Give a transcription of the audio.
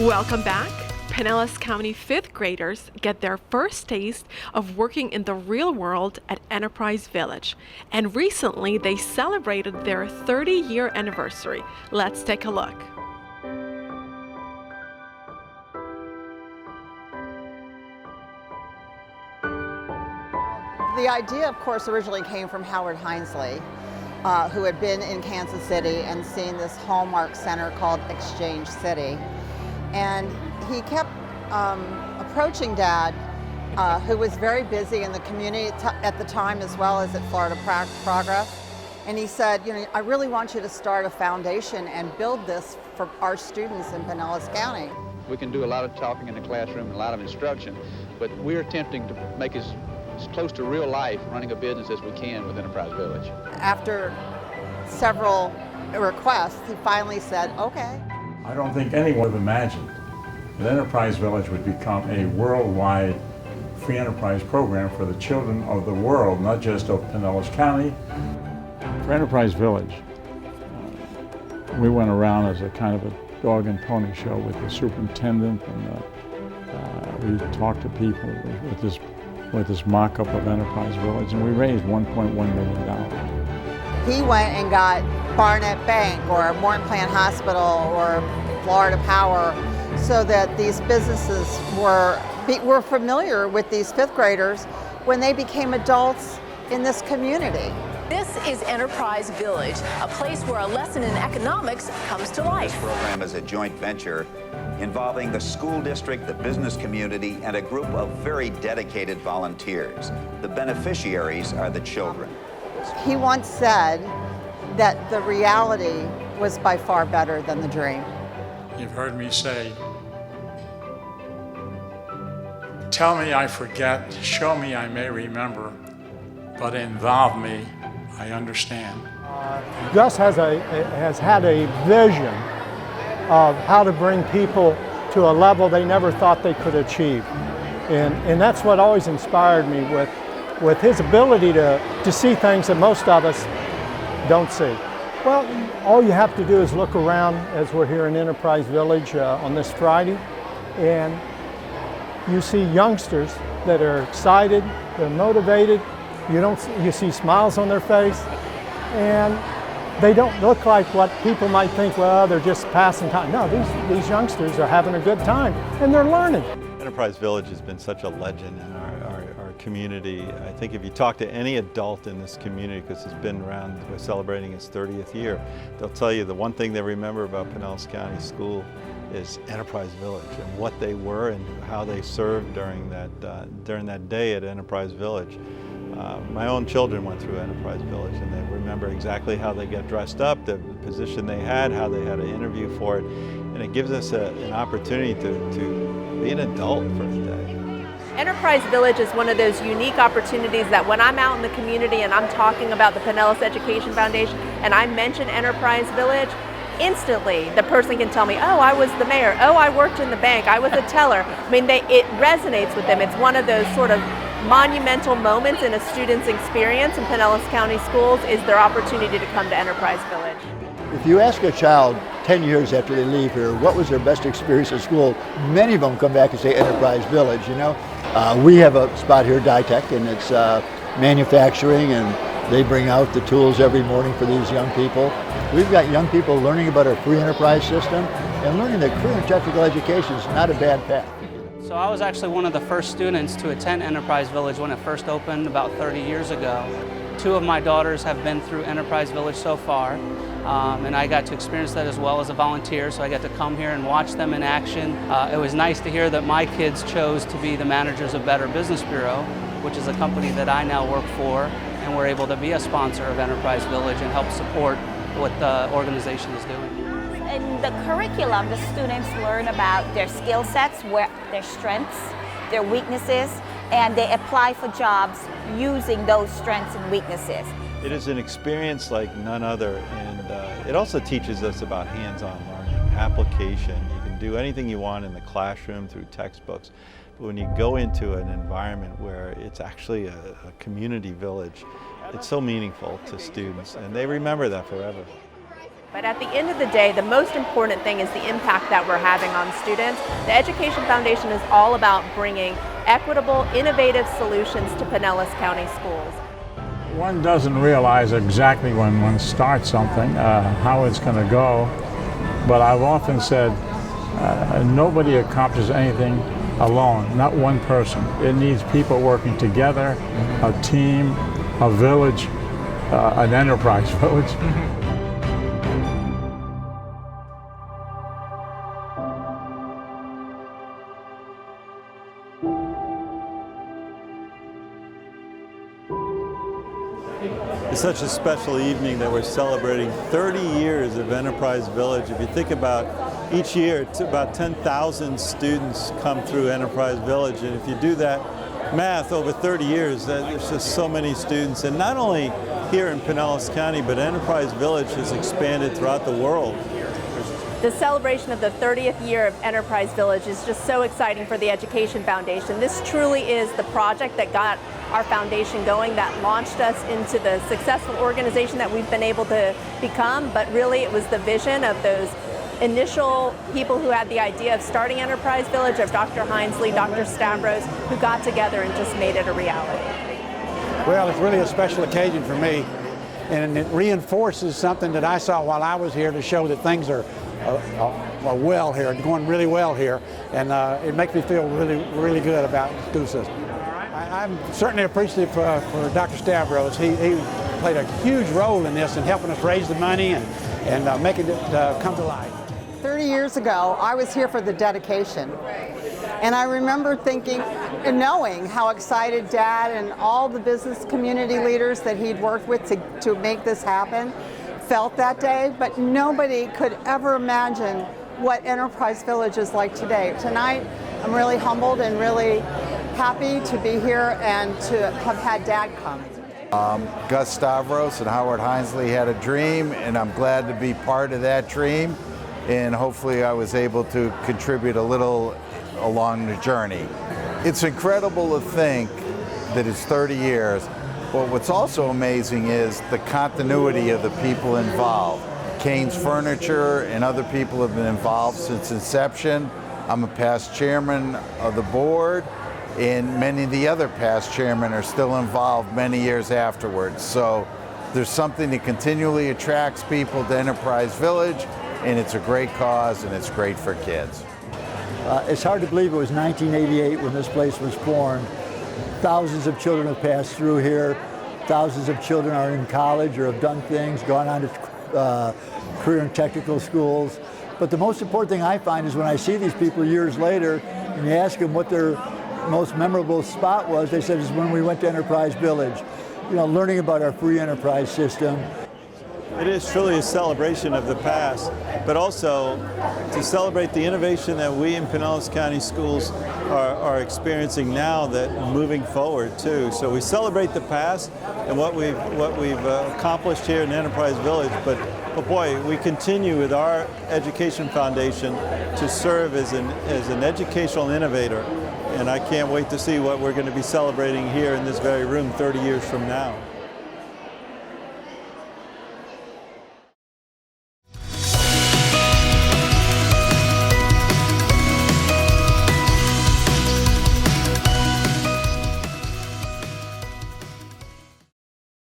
Welcome back. Pinellas County fifth graders get their first taste of working in the real world at Enterprise Village. And recently they celebrated their 30-year anniversary. Let's take a look. The idea, of course, originally came from Howard Hinesley, who had been in Kansas City and seen this hallmark center called Exchange City. And he kept approaching Dad, who was very busy in the community at the time as well as at Florida Progress. And he said, you know, I really want you to start a foundation and build this for our students in Pinellas County. We can do a lot of talking in the classroom and a lot of instruction, but we're attempting to make as close to real life running a business as we can with Enterprise Village. After several requests, he finally said, okay. I don't think anyone would have imagined that Enterprise Village would become a worldwide free enterprise program for the children of the world, not just of Pinellas County. For Enterprise Village, we went around as a kind of a dog and pony show with the superintendent, and we talked to people with this mock-up of Enterprise Village, and we raised $1.1 million. He went and got Barnett Bank or Morton Plant Hospital or Florida Power so that these businesses were familiar with these fifth graders when they became adults in this community. This is Enterprise Village, a place where a lesson in economics comes to life. This program is a joint venture involving the school district, the business community, and a group of very dedicated volunteers. The beneficiaries are the children. He once said that the reality was by far better than the dream. You've heard me say, tell me I forget, show me I may remember, but involve me, I understand. Gus has had a vision of how to bring people to a level they never thought they could achieve. And that's what always inspired me with his ability to see things that most of us don't see. Well, all you have to do is look around as we're here in Enterprise Village on this Friday, and you see youngsters that are excited, they're motivated, you see smiles on their face, and they don't look like what people might think, well, they're just passing time. No, these youngsters are having a good time, and they're learning. Enterprise Village has been such a legend in our community. I think if you talk to any adult in this community, because it's been around, we're celebrating its 30th year, they'll tell you the one thing they remember about Pinellas County School is Enterprise Village and what they were and how they served during that day at Enterprise Village. My own children went through Enterprise Village, and they remember exactly how they got dressed up, the position they had, how they had to interview for it, and it gives us an opportunity to be an adult for a day. Enterprise Village is one of those unique opportunities that when I'm out in the community and I'm talking about the Pinellas Education Foundation and I mention Enterprise Village, instantly the person can tell me, oh, I was the mayor, oh, I worked in the bank, I was a teller. I mean, it resonates with them. It's one of those sort of monumental moments in a student's experience in Pinellas County schools is their opportunity to come to Enterprise Village. If you ask a child 10 years after they leave here, what was their best experience at school, many of them come back and say Enterprise Village, you know. We have a spot here, Ditech, and it's manufacturing, and they bring out the tools every morning for these young people. We've got young people learning about our free enterprise system and learning that career and technical education is not a bad path. So I was actually one of the first students to attend Enterprise Village when it first opened about 30 years ago. 2 of my daughters have been through Enterprise Village so far, and I got to experience that as well as a volunteer, so I got to come here and watch them in action. It was nice to hear that my kids chose to be the managers of Better Business Bureau, which is a company that I now work for, and we're able to be a sponsor of Enterprise Village and help support what the organization is doing. In the curriculum, the students learn about their skill sets, their strengths, their weaknesses, and they apply for jobs using those strengths and weaknesses. It is an experience like none other, and it also teaches us about hands-on learning, application. You can do anything you want in the classroom through textbooks, but when you go into an environment where it's actually a community village, it's so meaningful to students, and they remember that forever. But at the end of the day, the most important thing is the impact that we're having on students. The Education Foundation is all about bringing equitable, innovative solutions to Pinellas County schools. One doesn't realize exactly when one starts something, how it's going to go, but I've often said nobody accomplishes anything alone, not one person. It needs people working together, a team, a village, an enterprise village. It's such a special evening that we're celebrating 30 years of Enterprise Village. If you think about each year, it's about 10,000 students come through Enterprise Village, and if you do that math over 30 years, there's just so many students. And not only here in Pinellas County, but Enterprise Village has expanded throughout the world. The celebration of the 30th year of Enterprise Village is just so exciting for the Education Foundation. This truly is the project that got our foundation going, that launched us into the successful organization that we've been able to become, but really it was the vision of those initial people who had the idea of starting Enterprise Village, of Dr. Hinesley, Dr. Stavros, who got together and just made it a reality. Well, it's really a special occasion for me, and it reinforces something that I saw while I was here to show that things are well here, going really well here, and it makes me feel really good about the school system. I'm certainly appreciative for Dr. Stavros. He played a huge role in this in helping us raise the money and making it come to life. 30 years ago, I was here for the dedication. And I remember thinking and knowing how excited Dad and all the business community leaders that he'd worked with to make this happen felt that day, but nobody could ever imagine what Enterprise Village is like today. Tonight, I'm really humbled and really happy to be here and to have had Dad come. Gus Stavros and Howard Hinesley had a dream, and I'm glad to be part of that dream, and hopefully I was able to contribute a little along the journey. It's incredible to think that it's 30 years, but what's also amazing is the continuity of the people involved. Kane's Furniture and other people have been involved since inception. I'm a past chairman of the board, and many of the other past chairmen are still involved many years afterwards. So there's something that continually attracts people to Enterprise Village, and it's a great cause and it's great for kids. It's hard to believe it was 1988 when this place was formed. Thousands of children have passed through here. Thousands of children are in college or have done things, gone on to career and technical schools. But the most important thing I find is when I see these people years later and you ask them what their most memorable spot was, they said it's when we went to Enterprise Village. You know, learning about our free enterprise system. It is truly a celebration of the past, but also to celebrate the innovation that we in Pinellas County schools are experiencing now, that moving forward too. So we celebrate the past and what we've accomplished here in Enterprise Village, but boy, we continue with our Education Foundation to serve as an educational innovator, and I can't wait to see what we're going to be celebrating here in this very room 30 years from now.